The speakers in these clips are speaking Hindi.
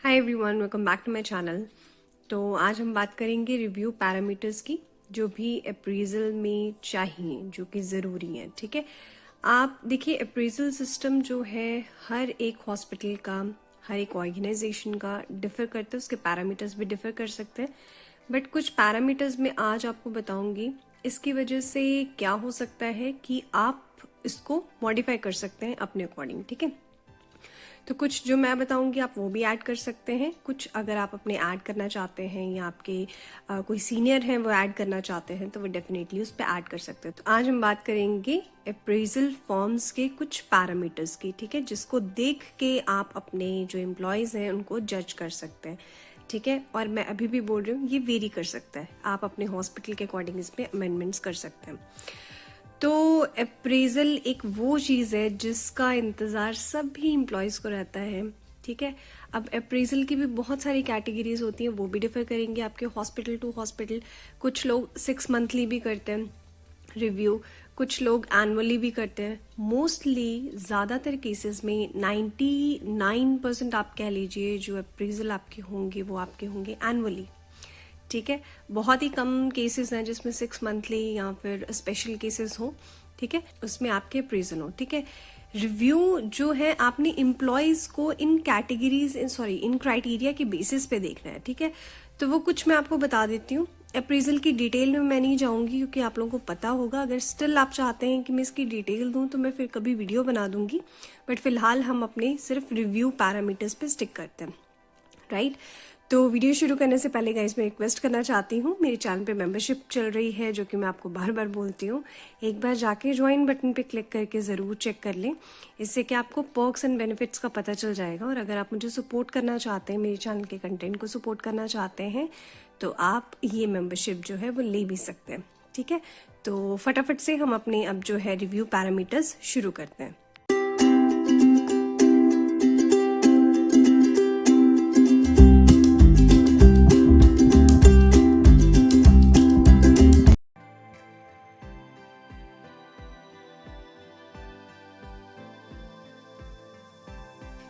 Hi everyone, welcome back to my channel. तो आज हम बात करेंगे रिव्यू पैरामीटर्स की, जो भी अप्रेजल में चाहिए, जो कि ज़रूरी है। ठीक है, आप देखिए अप्रेजल सिस्टम जो है हर एक हॉस्पिटल का, हर एक ऑर्गेनाइजेशन का डिफ़र करता है, उसके पैरामीटर्स भी डिफ़र कर सकते हैं। बट कुछ पैरामीटर्स में आज आपको बताऊंगी, इसकी वजह से क्या हो सकता है कि आप इसको मॉडिफाई कर सकते हैं अपने अकॉर्डिंग। ठीक है, तो कुछ जो मैं बताऊंगी आप वो भी ऐड कर सकते हैं। कुछ अगर आप अपने ऐड करना चाहते हैं या आपके कोई सीनियर हैं वो ऐड करना चाहते हैं तो वो डेफिनेटली उस पर ऐड कर सकते हैं। तो आज हम बात करेंगे अप्रेजल फॉर्म्स के कुछ पैरामीटर्स की। ठीक है, जिसको देख के आप अपने जो एम्प्लॉयज़ हैं उनको जज कर सकते हैं। ठीक है, और मैं अभी भी बोल रही हूँ ये वेरी कर सकता है, आप अपने हॉस्पिटल के अकॉर्डिंग इसमें अमेंडमेंट्स कर सकते हैं। तो अप्रेजल एक वो चीज़ है जिसका इंतज़ार सभी एम्प्लॉयज़ को रहता है। ठीक है, अब अप्रेजल की भी बहुत सारी कैटेगरीज होती हैं, वो भी डिफ़र करेंगे आपके हॉस्पिटल टू हॉस्पिटल। कुछ लोग 6 मंथली भी करते हैं रिव्यू, कुछ लोग एनुअली भी करते हैं। मोस्टली ज़्यादातर केसेस में 99% आप कह लीजिए जो अप्रेजल आपके होंगे वो आपके होंगे एनुअली। ठीक है, बहुत ही कम केसेस हैं जिसमें 6 मंथली या फिर स्पेशल केसेस हो। ठीक है, उसमें आपके अप्रेजल हो। ठीक है, रिव्यू जो है आपने एम्प्लॉयज़ को इन कैटेगरीज इन क्राइटेरिया के बेसिस पे देखना है। ठीक है, तो वो कुछ मैं आपको बता देती हूँ। अप्रेजल की डिटेल में मैं नहीं जाऊंगी क्योंकि आप लोगों को पता होगा। अगर स्टिल आप चाहते हैं कि मैं इसकी डिटेल दूं तो मैं फिर कभी वीडियो बना दूंगी, बट फिलहाल हम अपने सिर्फ रिव्यू पैरामीटर्स पे स्टिक करते हैं। राइट, तो वीडियो शुरू करने से पहले गाइस मैं रिक्वेस्ट करना चाहती हूँ, मेरे चैनल पे मेंबरशिप चल रही है जो कि मैं आपको बार बार बोलती हूँ, एक बार जाके ज्वाइन बटन पे क्लिक करके ज़रूर चेक कर लें। इससे कि आपको पर्क्स एंड बेनिफिट्स का पता चल जाएगा। और अगर आप मुझे सपोर्ट करना चाहते हैं, मेरे चैनल के कंटेंट को सपोर्ट करना चाहते हैं, तो आप ये मेम्बरशिप जो है वो ले भी सकते हैं। ठीक है, तो फटाफट से हम अपने अब जो है रिव्यू पैरामीटर्स शुरू करते हैं।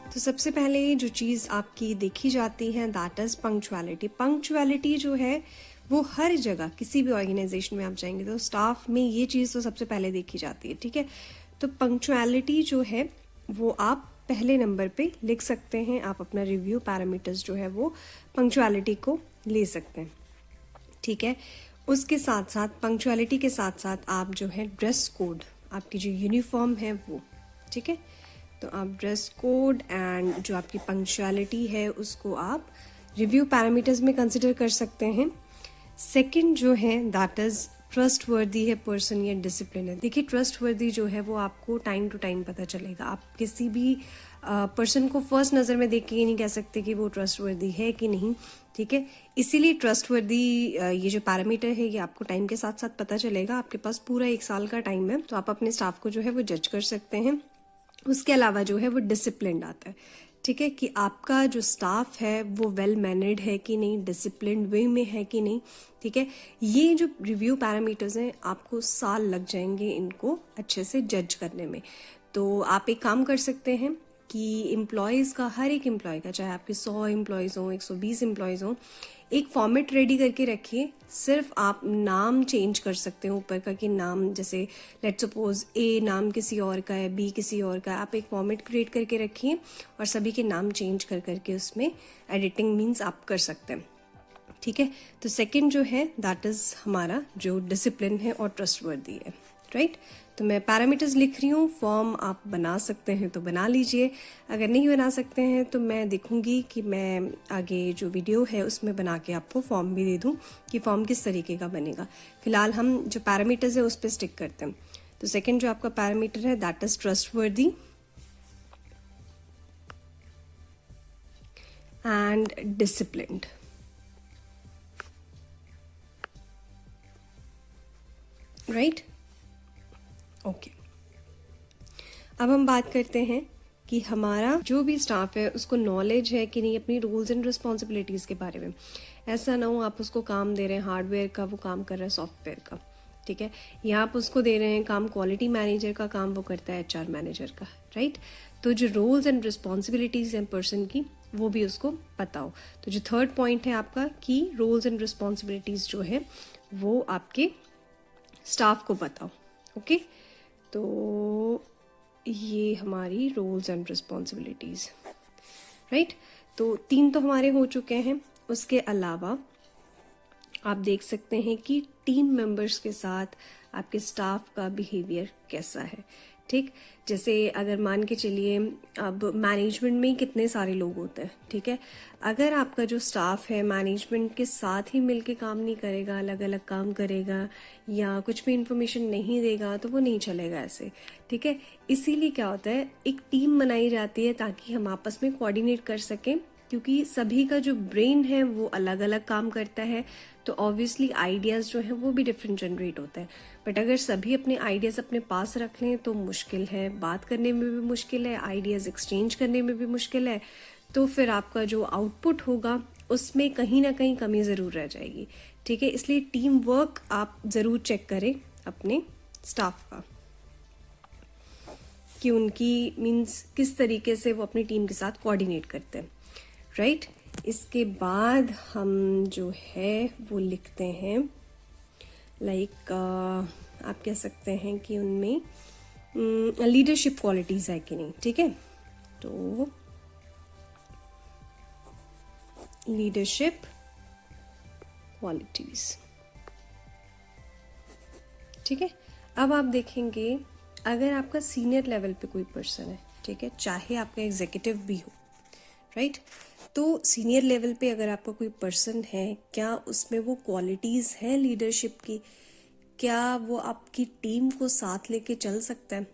तो सबसे पहले जो चीज़ आपकी देखी जाती है दैट इज़ पंक्चुअलिटी। पंक्चुअलिटी जो है वो हर जगह किसी भी ऑर्गेनाइजेशन में आप जाएंगे तो स्टाफ में ये चीज़ तो सबसे पहले देखी जाती है। ठीक है, तो पंक्चुअलिटी जो है वो आप पहले नंबर पे लिख सकते हैं। आप अपना रिव्यू पैरामीटर्स जो है वो पंक्चुअलिटी को ले सकते हैं। ठीक है, उसके साथ साथ पंक्चुअलिटी के साथ साथ आप जो है ड्रेस कोड, आपकी जो यूनिफॉर्म है वो। ठीक है, तो आप ड्रेस कोड एंड जो आपकी पंक्चुअलिटी है उसको आप रिव्यू पैरामीटर्स में कंसिडर कर सकते हैं। सेकंड जो है दैट इज़ ट्रस्ट वर्दी है पर्सन या डिसिप्लिन है। देखिए ट्रस्ट वर्दी जो है वो आपको टाइम टू टाइम पता चलेगा। आप किसी भी पर्सन को फर्स्ट नज़र में देख के ये नहीं कह सकते कि वो ट्रस्ट वर्दी है कि नहीं। ठीक है, इसीलिए ट्रस्ट वर्दी ये जो पैरामीटर है ये आपको टाइम के साथ साथ पता चलेगा। आपके पास पूरा 1 साल का टाइम है, तो आप अपने स्टाफ को जो है वो जज कर सकते हैं। उसके अलावा जो है वो डिसिप्लिन आता है। ठीक है, कि आपका जो स्टाफ है वो वेल मैनर्ड है कि नहीं, डिसिप्लिन वे में है कि नहीं। ठीक है, ये जो रिव्यू पैरामीटर्स हैं आपको साल लग जाएंगे इनको अच्छे से जज करने में। तो आप एक काम कर सकते हैं कि एम्प्लॉयज़ का, हर एक एम्प्लॉय का, चाहे आपके 100 एम्प्लॉयज़ हों, 120 एम्प्लॉयज़ हों, एक फॉर्मेट रेडी करके रखिए। सिर्फ आप नाम चेंज कर सकते हो ऊपर का, कि नाम जैसे लेट सपोज ए नाम किसी और का है, बी किसी और का है। आप एक फॉर्मेट क्रिएट करके रखिए और सभी के नाम चेंज कर करके उसमें एडिटिंग मीन्स आप कर सकते हैं। ठीक है, तो सेकंड जो है दैट इज़ हमारा जो डिसिप्लिन है और ट्रस्टवर्दी है। राइट, तो मैं पैरामीटर्स लिख रही हूँ। फॉर्म आप बना सकते हैं तो बना लीजिए, अगर नहीं बना सकते हैं तो मैं देखूंगी कि मैं आगे जो वीडियो है उसमें बना के आपको फॉर्म भी दे दूँ कि फॉर्म किस तरीके का बनेगा। फिलहाल हम जो पैरामीटर्स है उस पर स्टिक करते हैं। तो सेकेंड जो आपका पैरामीटर है that is trustworthy and disciplined. Right, okay, अब हम बात करते हैं कि हमारा जो भी स्टाफ है उसको नॉलेज है कि नहीं अपनी रूल्स एंड रिस्पॉन्सिबिलिटीज़ के बारे में। ऐसा ना हो आप उसको काम दे रहे हैं हार्डवेयर का, वो काम कर रहा है सॉफ्टवेयर का। ठीक है, या आप उसको दे रहे हैं काम क्वालिटी मैनेजर का, काम वो करता है HR मैनेजर का। राइट, तो जो रोल्स एंड रिस्पॉन्सिबिलिटीज़ हैं पर्सन की वो भी उसको पता हो। तो जो थर्ड पॉइंट है आपका कि रोल्स एंड रिस्पॉन्सिबिलिटीज़ जो है वो आपके स्टाफ को पता हो। ओके, तो ये हमारी रोल्स एंड रिस्पॉन्सिबिलिटीज़, राइट। तो 3 तो हमारे हो चुके हैं। उसके अलावा आप देख सकते हैं कि टीम मेंबर्स के साथ आपके स्टाफ का बिहेवियर कैसा है। ठीक, जैसे अगर मान के चलिए अब मैनेजमेंट में ही कितने सारे लोग होते हैं, ठीक है। अगर आपका जो स्टाफ है मैनेजमेंट के साथ ही मिलके काम नहीं करेगा, अलग अलग काम करेगा या कुछ भी इंफॉर्मेशन नहीं देगा तो वो नहीं चलेगा ऐसे, ठीक है। इसीलिए क्या होता है, एक टीम बनाई जाती है ताकि हम आपस में कोऑर्डिनेट कर सकें, क्योंकि सभी का जो ब्रेन है वो अलग अलग काम करता है, तो ऑब्वियसली आइडियाज़ जो हैं वो भी डिफरेंट जनरेट होते हैं। बट अगर सभी अपने आइडियाज़ अपने पास रख लें तो मुश्किल है, बात करने में भी मुश्किल है, आइडियाज़ एक्सचेंज करने में भी मुश्किल है, तो फिर आपका जो आउटपुट होगा उसमें कहीं ना कहीं कमी ज़रूर रह जाएगी, ठीक है। इसलिए टीम वर्क आप ज़रूर चेक करें अपने स्टाफ का कि उनकी मीन्स किस तरीके से वो अपनी टीम के साथ कोऑर्डिनेट करते हैं, राइट। इसके बाद हम जो है वो लिखते हैं लाइक आप कह सकते हैं कि उनमें लीडरशिप क्वालिटीज़ है कि नहीं, ठीक है। तो लीडरशिप क्वालिटीज़, ठीक है। अब आप देखेंगे अगर आपका सीनियर लेवल पे कोई पर्सन है, ठीक है, चाहे आपका एग्जीक्यूटिव भी हो, राइट, तो सीनियर लेवल पे अगर आपका कोई पर्सन है, क्या उसमें वो क्वालिटीज़ हैं लीडरशिप की, क्या वो आपकी टीम को साथ लेके चल सकता है,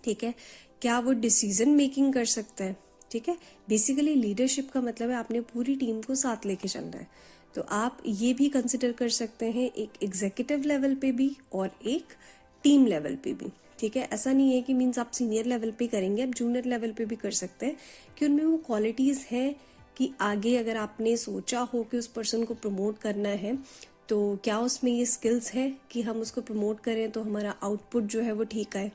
ठीक है, क्या वो डिसीजन मेकिंग कर सकता है, ठीक है। बेसिकली लीडरशिप का मतलब है आपने पूरी टीम को साथ लेके चलना है। तो आप ये भी कंसिडर कर सकते हैं एक एग्जीक्यूटिव लेवल पे भी और एक टीम लेवल पे भी, ठीक है। ऐसा नहीं है कि मीन्स आप सीनियर लेवल पे करेंगे, आप जूनियर लेवल पे भी कर सकते हैं कि उनमें वो क्वालिटीज़ हैं कि आगे अगर आपने सोचा हो कि उस पर्सन को प्रमोट करना है तो क्या उसमें ये स्किल्स है कि हम उसको प्रमोट करें तो हमारा आउटपुट जो है वो ठीक आए,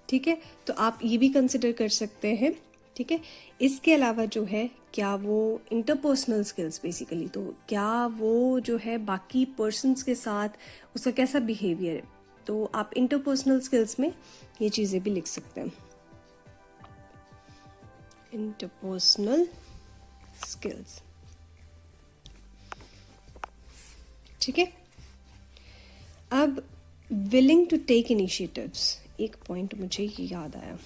ठीक है। तो आप ये भी कंसिडर कर सकते हैं, ठीक है। इसके अलावा जो है क्या वो इंटरपर्सनल स्किल्स बेसिकली, तो क्या वो जो है बाकी पर्सन्स के साथ उसका कैसा बिहेवियर है, तो आप इंटरपर्सनल स्किल्स में ये चीज़ें भी लिख सकते हैं, इंटरपर्सनल स्किल्स, ठीक है। अब विलिंग टू टेक इनिशिएटिव्स, एक पॉइंट मुझे ये याद आया,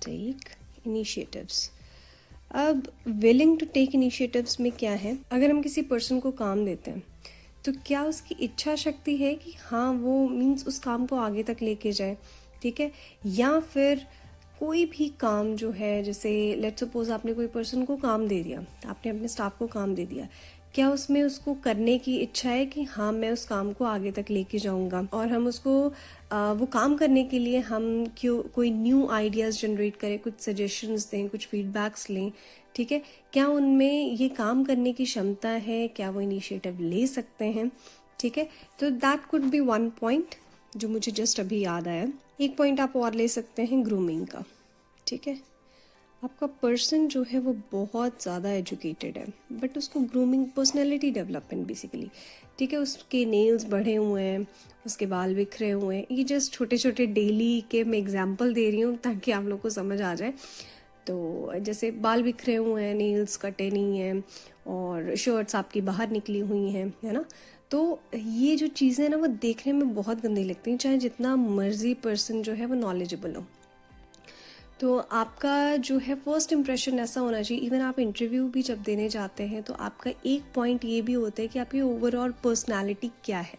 टेक इनिशिएटिव्स। अब विलिंग टू टेक इनिशिएटिव्स में क्या है, अगर हम किसी पर्सन को काम देते हैं तो क्या उसकी इच्छा शक्ति है कि हाँ वो मीन्स उस काम को आगे तक लेके जाए, ठीक है। या फिर कोई भी काम जो है, जैसे लेट्स सपोज आपने कोई पर्सन को काम दे दिया, आपने अपने स्टाफ को काम दे दिया, क्या उसमें उसको करने की इच्छा है कि हाँ मैं उस काम को आगे तक लेके जाऊंगा, और हम उसको वो काम करने के लिए हम क्यों कोई न्यू आइडियाज़ जनरेट करें, कुछ सजेशंस दें, कुछ फीडबैक्स लें, ठीक है। क्या उनमें ये काम करने की क्षमता है, क्या वो इनिशिएटिव ले सकते हैं, ठीक है। तो that could be one point जो मुझे जस्ट अभी याद आया। एक पॉइंट आप और ले सकते हैं ग्रूमिंग का, ठीक है। आपका पर्सन जो है वो बहुत ज़्यादा एजुकेटेड है बट उसको ग्रूमिंग, पर्सनैलिटी डेवलपमेंट बेसिकली, ठीक है, उसके नेल्स बढ़े हुए हैं, उसके बाल बिखरे हुए हैं, ये जस्ट छोटे छोटे डेली के मैं एग्जांपल दे रही हूँ ताकि आप लोग को समझ आ जाए। तो जैसे बाल बिखरे हुए हैं, नेल्स कटे नहीं हैं और शर्ट्स आपकी बाहर निकली हुई हैं, है ना, तो ये जो चीज़ें हैं ना वो देखने में बहुत गंदी लगती हैं, चाहे जितना मर्जी पर्सन जो है वो नॉलेजेबल हो। तो आपका जो है फर्स्ट इम्प्रेशन ऐसा होना चाहिए, इवन आप इंटरव्यू भी जब देने जाते हैं तो आपका एक पॉइंट ये भी होता है कि आपकी ओवरऑल पर्सनालिटी क्या है,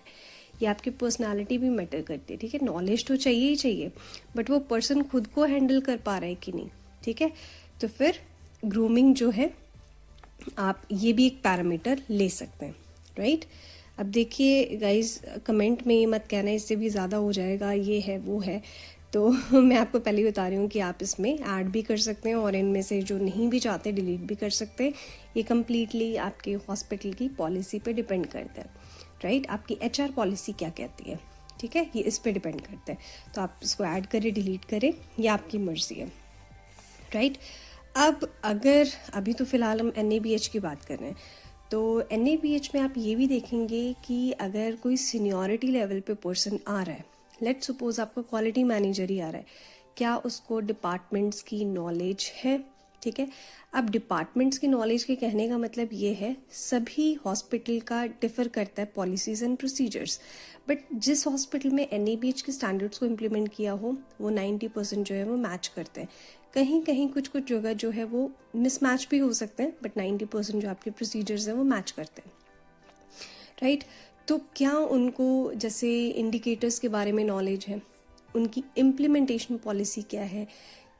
ये आपकी पर्सनालिटी भी मैटर करती है, ठीक है। नॉलेज तो चाहिए ही चाहिए बट वो पर्सन खुद को हैंडल कर पा रहा है कि नहीं, ठीक है। तो फिर ग्रूमिंग जो है आप ये भी एक पैरामीटर ले सकते हैं, राइट। अब देखिए गाइज, कमेंट में ये मत कहना इससे भी ज़्यादा हो जाएगा, ये है वो है, तो मैं आपको पहले ही बता रही हूँ कि आप इसमें ऐड भी कर सकते हैं और इनमें से जो नहीं भी चाहते डिलीट भी कर सकते हैं। ये कम्प्लीटली आपके हॉस्पिटल की पॉलिसी पे डिपेंड करता है, राइट। आपकी HR पॉलिसी क्या कहती है, ठीक है, ये इस पे डिपेंड करता है। तो आप इसको ऐड करें, डिलीट करें, ये आपकी मर्जी है। राइट। अब अगर अभी तो फ़िलहाल हम NABH की बात कर रहे हैं, तो NABH में आप ये भी देखेंगे कि अगर कोई सीनियरिटी लेवल पे पर्सन आ रहा है, लेट्स सपोज आपका क्वालिटी मैनेजर ही आ रहा है, क्या उसको डिपार्टमेंट्स की नॉलेज है? ठीक है। अब डिपार्टमेंट्स की नॉलेज के कहने का मतलब ये है, सभी हॉस्पिटल का डिफ़र करता है पॉलिसीज़ एंड प्रोसीजर्स, बट जिस हॉस्पिटल में NABH के स्टैंडर्ड्स को इम्प्लीमेंट किया हो वो 90% जो है वो मैच करते हैं। कहीं कहीं कुछ कुछ जगह जो है वो मिसमैच भी हो सकते हैं, बट 90% जो आपके प्रोसीजर्स हैं वो मैच करते हैं, राइट। तो क्या उनको जैसे इंडिकेटर्स के बारे में नॉलेज है, उनकी इम्प्लीमेंटेशन पॉलिसी क्या है,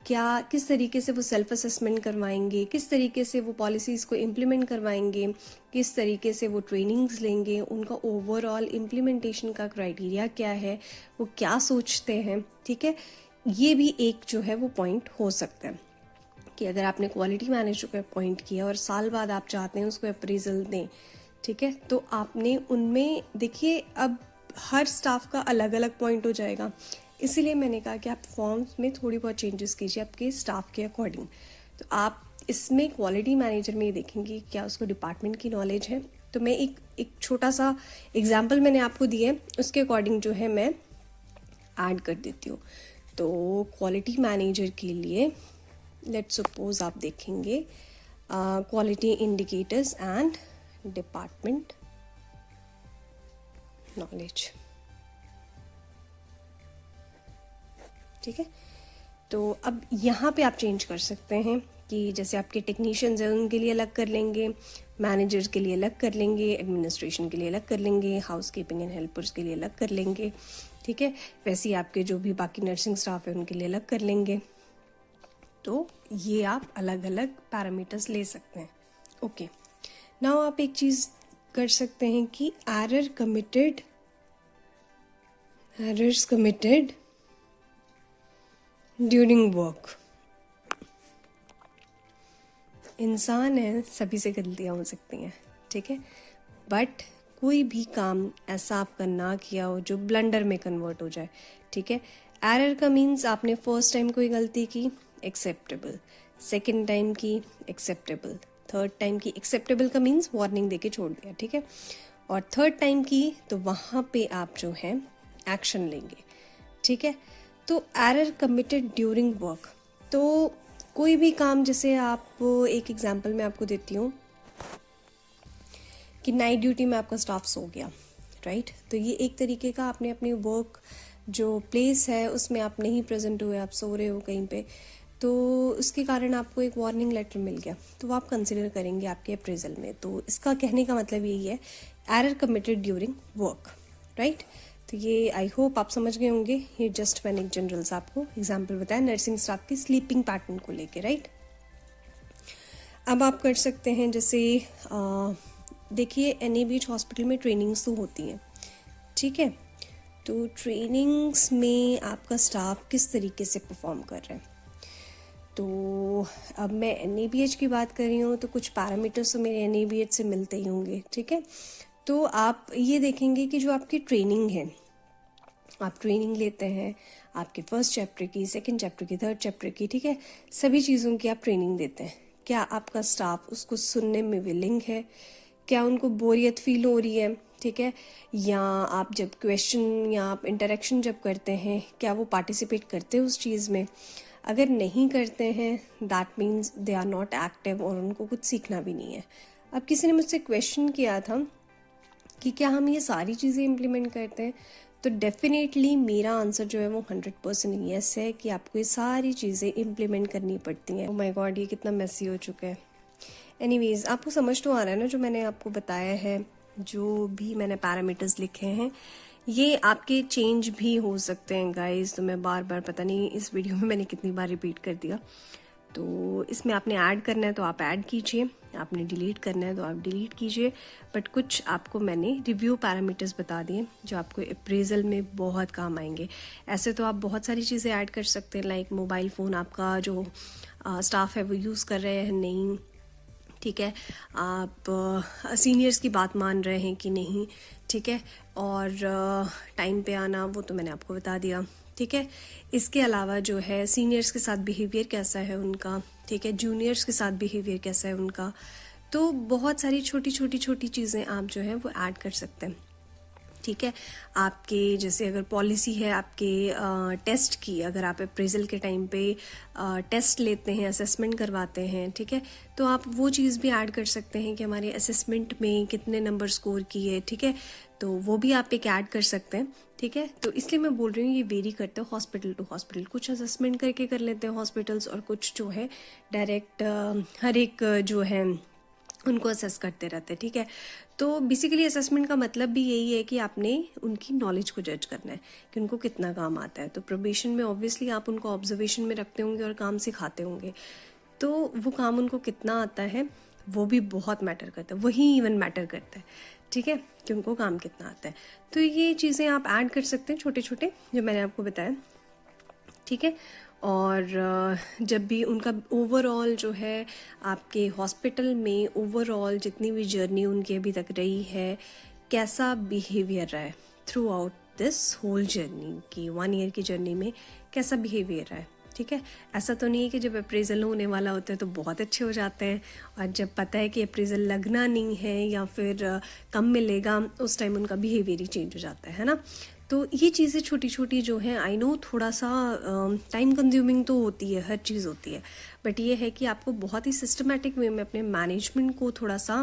क्या किस तरीके से वो सेल्फ असेसमेंट करवाएंगे, किस तरीके से वो पॉलिसीज़ को इम्प्लीमेंट करवाएंगे, किस तरीके से वो ट्रेनिंग्स लेंगे, उनका ओवरऑल इम्प्लीमेंटेशन का क्राइटेरिया क्या है, वो क्या सोचते हैं, ठीक है। ये भी एक जो है वो पॉइंट हो सकता है कि अगर आपने क्वालिटी मैनेजर को अपॉइंट किया और साल बाद आप चाहते हैं उसको अप्रेजल दें, ठीक है, तो आपने उनमें देखिए अब हर स्टाफ का अलग अलग पॉइंट हो जाएगा, इसीलिए मैंने कहा कि आप फॉर्म्स में थोड़ी बहुत चेंजेस कीजिए आपके स्टाफ के अकॉर्डिंग। तो आप इसमें क्वालिटी मैनेजर में ये देखेंगे क्या उसको डिपार्टमेंट की नॉलेज है। तो मैं एक छोटा सा एग्जाम्पल मैंने आपको दिया है, उसके अकॉर्डिंग जो है मैं ऐड कर देती हूँ। तो क्वालिटी मैनेजर के लिए लेट्स सपोज आप देखेंगे quality indicators and department knowledge, ठीक है। तो अब यहाँ पे आप चेंज कर सकते हैं कि जैसे आपके टेक्नीशियंस हैं उनके लिए अलग कर लेंगे, मैनेजर्स के लिए अलग कर लेंगे, एडमिनिस्ट्रेशन के लिए अलग कर लेंगे, हाउस कीपिंग एंड हेल्पर्स के लिए अलग कर लेंगे, ठीक है। वैसे ही आपके जो भी बाकी नर्सिंग स्टाफ है उनके लिए अलग कर लेंगे। तो ये आप अलग अलग पैरामीटर्स ले सकते हैं। ओके, नाउ आप एक चीज़ कर सकते हैं कि एरर्स कमिटेड ड्यूरिंग वर्क। इंसान है, सभी से गलतियाँ हो सकती हैं, ठीक है, बट कोई भी काम ऐसा आपका ना किया हो जो ब्लंडर में कन्वर्ट हो जाए, ठीक है। एरर का मीन्स आपने फर्स्ट टाइम कोई गलती की, एक्सेप्टेबल, सेकंड टाइम की, एक्सेप्टेबल, थर्ड टाइम की, एक्सेप्टेबल का मीन्स वार्निंग देके छोड़ दिया, ठीक है, और थर्ड टाइम की तो वहाँ पे आप जो है एक्शन लेंगे, ठीक है। तो एरर कमिटेड ड्यूरिंग वर्क, तो कोई भी काम, जैसे आप एक एग्जांपल मैं आपको देती हूँ कि नाइट ड्यूटी में आपका स्टाफ सो गया, राइट। तो ये एक तरीके का आपने अपनी वर्क जो प्लेस है उसमें आप नहीं प्रेजेंट हुए, आप सो रहे हो कहीं पे, तो उसके कारण आपको एक वार्निंग लेटर मिल गया, तो वो आप कंसिडर करेंगे आपके अप्रेजल में। तो इसका कहने का मतलब यही है, error committed during work, right. तो ये आई होप आप समझ गए होंगे। ये जस्ट मैंने एक जनरल सा आपको एग्जांपल बताया नर्सिंग स्टाफ की स्लीपिंग पैटर्न को लेके, राइट। अब आप कर सकते हैं जैसे देखिए NABH हॉस्पिटल में ट्रेनिंग्स तो होती हैं, ठीक है। तो ट्रेनिंग्स में आपका स्टाफ किस तरीके से परफॉर्म कर रहा है, तो अब मैं NABH की बात कर रही हूँ तो कुछ पैरामीटर्स तो मेरे NABH से मिलते ही होंगे, ठीक है। तो आप ये देखेंगे कि जो आपकी ट्रेनिंग है, आप ट्रेनिंग लेते हैं आपके फर्स्ट चैप्टर की, सेकंड चैप्टर की, थर्ड चैप्टर की, ठीक है, सभी चीज़ों की आप ट्रेनिंग देते हैं। क्या आपका स्टाफ उसको सुनने में विलिंग है, क्या उनको बोरियत फील हो रही है, ठीक है, या आप जब क्वेश्चन या आप इंटरेक्शन जब करते हैं क्या वो पार्टिसिपेट करते हैं उस चीज़ में। अगर नहीं करते हैं that means they are not active और उनको कुछ सीखना भी नहीं है। अब किसी ने मुझसे क्वेश्चन किया था कि क्या हम ये सारी चीज़ें इम्प्लीमेंट करते हैं, तो डेफिनेटली मेरा आंसर जो है वो 100% येस है कि आपको ये सारी चीज़ें इम्प्लीमेंट करनी पड़ती हैं। ओह माय गॉड, ये कितना मेसी हो चुका है। एनीवेज, आपको समझ तो आ रहा है ना जो मैंने आपको बताया है, जो भी मैंने पैरामीटर्स लिखे हैं ये आपके चेंज भी हो सकते हैं गाइस। तो मैं बार बार पता नहीं इस वीडियो में मैंने कितनी बार रिपीट कर दिया। तो इसमें आपने ऐड करना है तो आप ऐड कीजिए, आपने डिलीट करना है तो आप डिलीट कीजिए, बट कुछ आपको मैंने रिव्यू पैरामीटर्स बता दिए जो आपको अप्रेजल में बहुत काम आएंगे। ऐसे तो आप बहुत सारी चीज़ें ऐड कर सकते हैं, लाइक मोबाइल फ़ोन आपका जो स्टाफ है वो यूज़ कर रहे हैं नहीं, ठीक है, आप सीनियर्स की बात मान रहे हैं कि नहीं, ठीक है, और टाइम पे आना वो तो मैंने आपको बता दिया, ठीक है। इसके अलावा जो है सीनियर्स के साथ बिहेवियर कैसा है उनका, ठीक है, जूनियर्स के साथ बिहेवियर कैसा है उनका। तो बहुत सारी छोटी छोटी छोटी चीज़ें आप जो है वो ऐड कर सकते हैं, ठीक है। आपके जैसे अगर पॉलिसी है आपके टेस्ट की, अगर आप अप्रेजल के टाइम पे टेस्ट लेते हैं, असेसमेंट करवाते हैं, ठीक है, तो आप वो चीज़ भी ऐड कर सकते हैं कि हमारे असेसमेंट में कितने नंबर स्कोर किए, ठीक है, तो वो भी आप एक ऐड कर सकते हैं, ठीक है। तो इसलिए मैं बोल रही हूँ ये वेरी करता है हॉस्पिटल टू हॉस्पिटल, कुछ असेसमेंट करके कर लेते हैं हॉस्पिटल्स और कुछ जो है डायरेक्ट हर एक जो है उनको असेस करते रहते हैं, ठीक है। तो बेसिकली असेसमेंट का मतलब भी यही है कि आपने उनकी नॉलेज को जज करना है कि उनको कितना काम आता है। तो प्रोबेशन में ऑब्वियसली आप उनको ऑब्जर्वेशन में रखते होंगे और काम सिखाते होंगे, तो वो काम उनको कितना आता है वो भी बहुत मैटर करता है, वही इवन मैटर करता है, ठीक है, कि उनको काम कितना आता है। तो ये चीज़ें आप ऐड कर सकते हैं छोटे छोटे जो मैंने आपको बताया, ठीक है। और जब भी उनका ओवरऑल जो है आपके हॉस्पिटल में ओवरऑल जितनी भी जर्नी उनकी अभी तक रही है, कैसा बिहेवियर रहा है throughout this whole journey की 1 ईयर की जर्नी में, कैसा बिहेवियर रहा है, ठीक है। ऐसा तो नहीं है कि जब अप्रेजल होने वाला होता है तो बहुत अच्छे हो जाते हैं और जब पता है कि अप्रेजल लगना नहीं है या फिर कम मिलेगा उस टाइम उनका बिहेवियर ही चेंज हो जाता है ना। तो ये चीज़ें छोटी छोटी जो हैं, आई नो थोड़ा सा टाइम कंज्यूमिंग तो होती है, हर चीज़ होती है, बट ये है कि आपको बहुत ही सिस्टमेटिक वे में अपने मैनेजमेंट को थोड़ा सा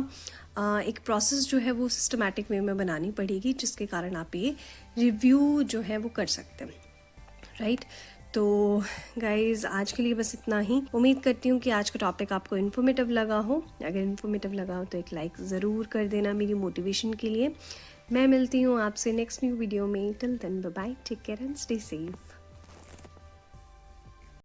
एक प्रोसेस जो है वो सिस्टमेटिक वे में बनानी पड़ेगी, जिसके कारण आप ये रिव्यू जो है वो कर सकते हैं, राइट। तो गाइज आज के लिए बस इतना ही। उम्मीद करती हूँ कि आज का टॉपिक आपको इन्फॉर्मेटिव लगा हो। अगर इन्फॉर्मेटिव लगा हो तो एक लाइक ज़रूर कर देना मेरी मोटिवेशन के लिए। मैं मिलती हूँ आपसे नेक्स्ट न्यू वीडियो में। Till then bye bye, take care and stay safe.